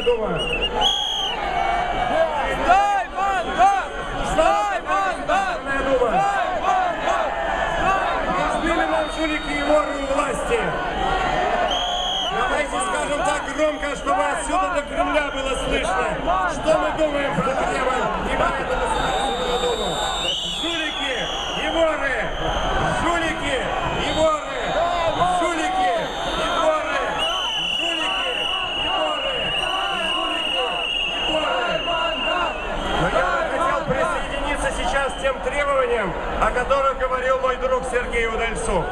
Дума. Сдай мандат! Сдай мандат! Сдай мандат! Нужны ли нам жулики и воры у власти? Давайте скажем так громко, чтобы отсюда до Кремля было слышно, что мы думаем про Кремль и про эту Государственную Думу. Жулики и воры! Жулики и воры! Жулики и воры! Жулики и воры! Жулики и воры! Но я бы хотел присоединиться сейчас к тем требованиям, о которых говорил мой друг Сергей Удальцов.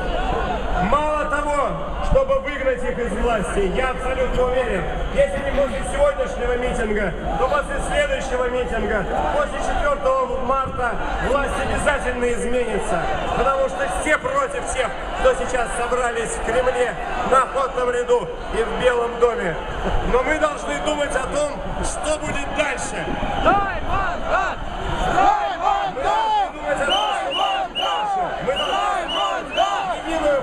Мало того, чтобы выгнать их из власти, я абсолютно уверен, если не после сегодняшнего митинга, то после следующего митинга, после 4 марта, власть обязательно изменится. Потому что все против всех, кто сейчас собрались в Кремле, на охотном ряду и в Белом доме. Но мы должны думать о том, что будет дальше. Сдай мандат! Сдай мандат! Мы должны думать о том, что будет дальше. Мы должны думать единую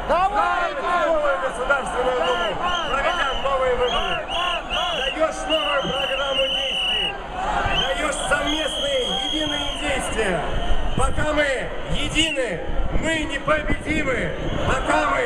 Сдай новую Государственную Думу, проведя новые выборы. Даешь новую программу действий, даешь совместные единые действия. Пока мы едины, мы непобедимы. Пока мы